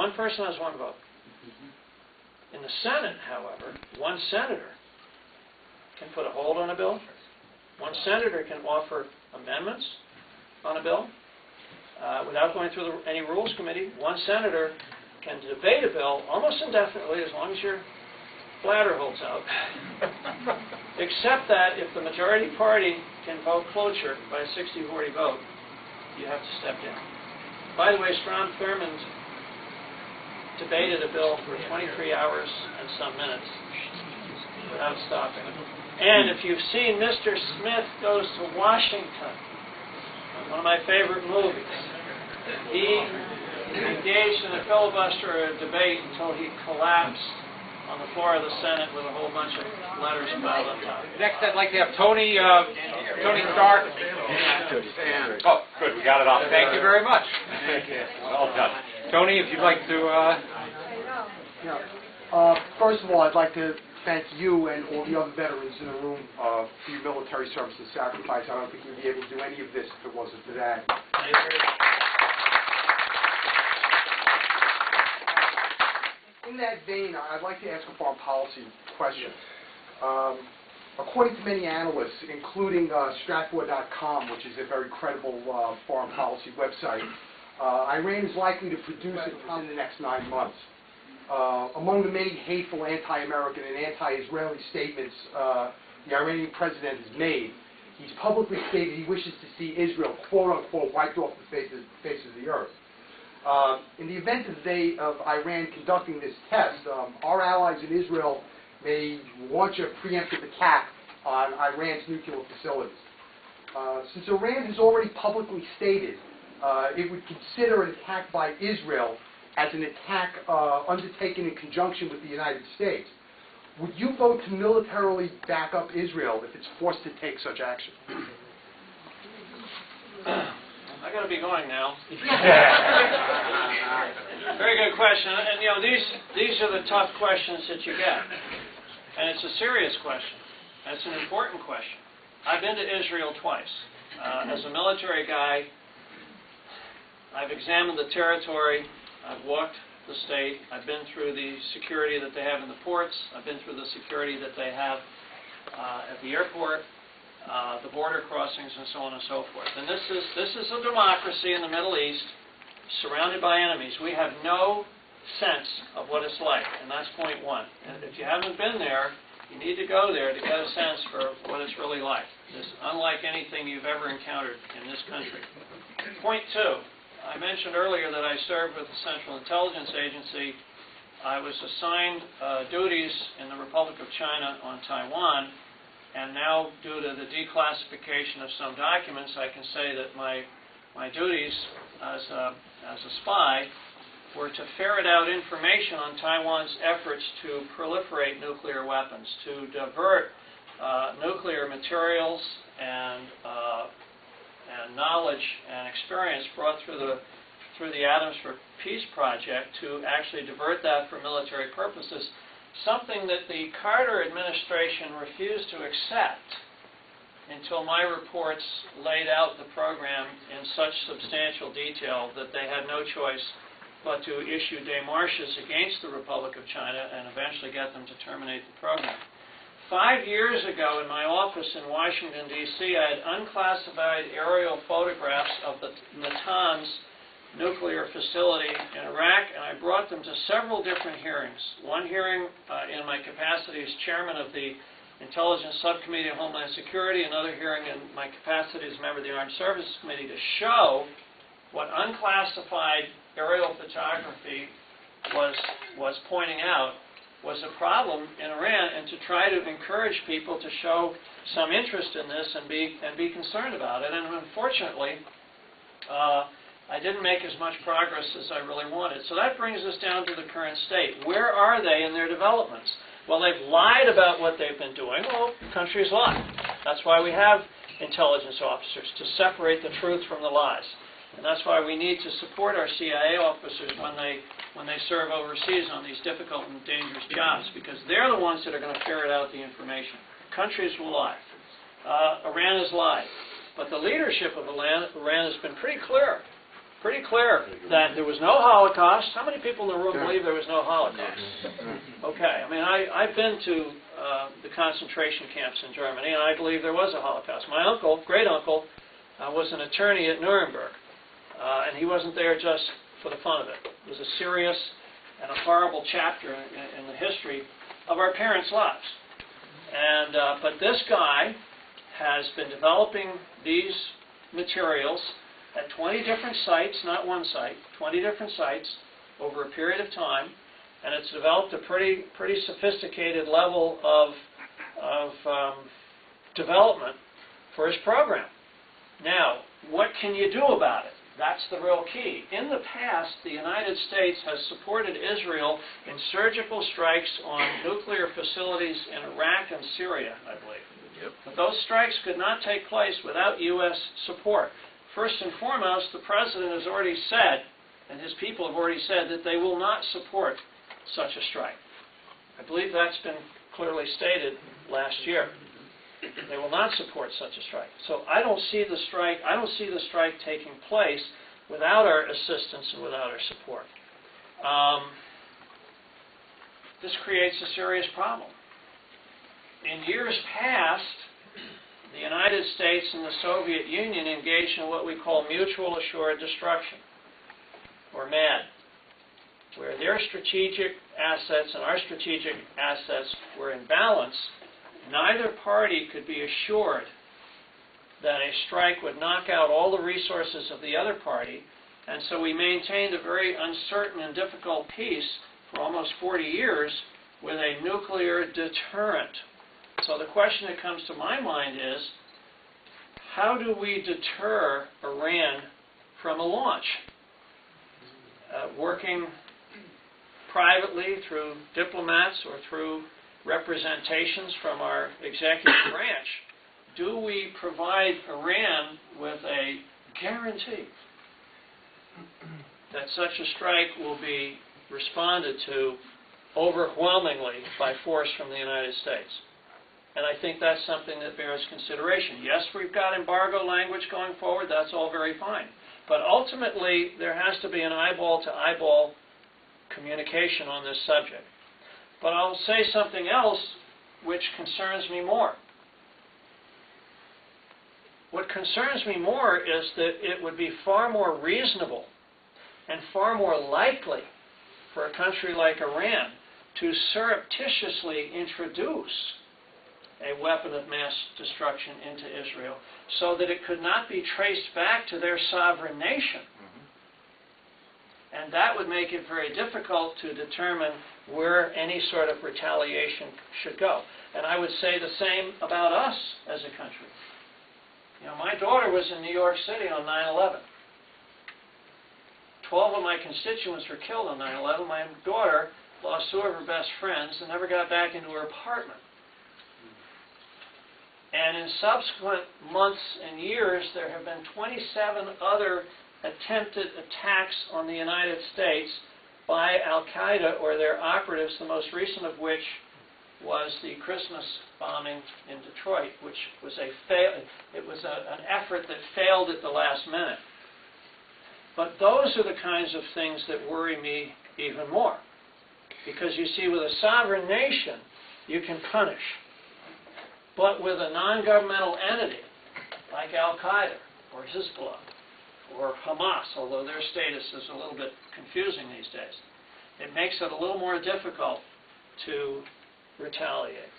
One person has one vote. In the Senate, however, one senator can put a hold on a bill. One senator can offer amendments on a bill without going through any rules committee. One senator can debate a bill almost indefinitely as long as your bladder holds out, except that if the majority party can vote cloture by a 60-40 vote, you have to step down. By the way, Strom Thurmond debated a bill for 23 hours and some minutes without stopping. And if you've seen Mr. Smith Goes to Washington, one of my favorite movies, he engaged in a filibuster or a debate until he collapsed on the floor of the Senate with a whole bunch of letters piled on top. Next, I'd like to have Tony Stark. Oh, good. We got it off. Thank you very much. Well done. Tony, if you'd like to... First of all, I'd like to thank you and all the other veterans in the room for your military service and sacrifice. I don't think we'd be able to do any of this if it wasn't for that. In that vein, I'd like to ask a foreign policy question. According to many analysts, including Stratfor.com, which is a very credible foreign policy website, Iran is likely to produce it within the next 9 months. Among the many hateful anti-American and anti-Israeli statements the Iranian president has made, he's publicly stated he wishes to see Israel, quote-unquote, wiped off the face of the earth. In the event of Iran conducting this test, our allies in Israel may launch a preemptive attack on Iran's nuclear facilities. Since Iran has already publicly stated it would consider an attack by Israel as an attack undertaken in conjunction with the United States, would you vote to militarily back up Israel if it's forced to take such action? I got to be going now. Very good question. And you know, these are the tough questions that you get. And it's a serious question. And it's an important question. I've been to Israel twice. As a military guy, I've examined the territory. I've walked the state. I've been through the security that they have in the ports. I've been through the security that they have at the airport. The border crossings, and so on and so forth. And this is a democracy in the Middle East, surrounded by enemies. We have no sense of what it's like, and that's point one. And if you haven't been there, you need to go there to get a sense for what it's really like. It's unlike anything you've ever encountered in this country. Point two, I mentioned earlier that I served with the Central Intelligence Agency. I was assigned duties in the Republic of China on Taiwan. And now, due to the declassification of some documents, I can say that my duties as a spy were to ferret out information on Taiwan's efforts to proliferate nuclear weapons, to divert nuclear materials and knowledge and experience brought through the Atoms for Peace project, to actually divert that for military purposes. Something that the Carter administration refused to accept until my reports laid out the program in such substantial detail that they had no choice but to issue démarches against the Republic of China and eventually get them to terminate the program. 5 years ago in my office in Washington, D.C., I had unclassified aerial photographs of the Natanz nuclear facility in Iraq, and I brought them to several different hearings. One hearing in my capacity as chairman of the Intelligence Subcommittee of Homeland Security, another hearing in my capacity as a member of the Armed Services Committee, to show what unclassified aerial photography was pointing out was a problem in Iran, and to try to encourage people to show some interest in this and be concerned about it. And unfortunately, I didn't make as much progress as I really wanted. So that brings us down to the current state. Where are they in their developments? Well, they've lied about what they've been doing. Well, countries lie. That's why we have intelligence officers, to separate the truth from the lies. And that's why we need to support our CIA officers when they serve overseas on these difficult and dangerous jobs, because they're the ones that are going to ferret out the information. Countries will lie. Iran has lied. But the leadership of Iran has been pretty clear pretty clear that there was no Holocaust. How many people in the room believe there was no Holocaust? Okay, I mean, I've been to the concentration camps in Germany, and I believe there was a Holocaust. My uncle, great-uncle, was an attorney at Nuremberg, and he wasn't there just for the fun of it. It was a serious and a horrible chapter in the history of our parents' lives. And but this guy has been developing these materials at 20 different sites, not one site, 20 different sites over a period of time, and it's developed a pretty sophisticated level of development for his program. Now, what can you do about it? That's the real key. In the past, the United States has supported Israel in surgical strikes on nuclear facilities in Iraq and Syria, I believe. Yep. But those strikes could not take place without U.S. support. First and foremost, the President has already said, and his people have already said, that they will not support such a strike. I believe that's been clearly stated last year. They will not support such a strike. So I don't see the strike taking place without our assistance and without our support. This creates a serious problem. In years past, the United States and the Soviet Union engaged in what we call mutual assured destruction, or MAD, where their strategic assets and our strategic assets were in balance. Neither party could be assured that a strike would knock out all the resources of the other party, and so we maintained a very uncertain and difficult peace for almost 40 years with a nuclear deterrent. So the question that comes to my mind is, how do we deter Iran from a launch? Working privately through diplomats or through representations from our executive branch, do we provide Iran with a guarantee that such a strike will be responded to overwhelmingly by force from the United States? And I think that's something that bears consideration. Yes, we've got embargo language going forward. That's all very fine. But ultimately, there has to be an eyeball-to-eyeball communication on this subject. But I'll say something else which concerns me more. What concerns me more is that it would be far more reasonable and far more likely for a country like Iran to surreptitiously introduce a weapon of mass destruction into Israel so that it could not be traced back to their sovereign nation. And that would make it very difficult to determine where any sort of retaliation should go. And I would say the same about us as a country. You know, my daughter was in New York City on 9/11. 12 of my constituents were killed on 9/11. My daughter lost 2 of her best friends and never got back into her apartment. And in subsequent months and years, there have been 27 other attempted attacks on the United States by Al-Qaeda or their operatives, the most recent of which was the Christmas bombing in Detroit, which was an effort that failed at the last minute. But those are the kinds of things that worry me even more. Because you see, with a sovereign nation, you can punish. But with a non-governmental entity, like Al-Qaeda or Hezbollah or Hamas, although their status is a little bit confusing these days, it makes it a little more difficult to retaliate.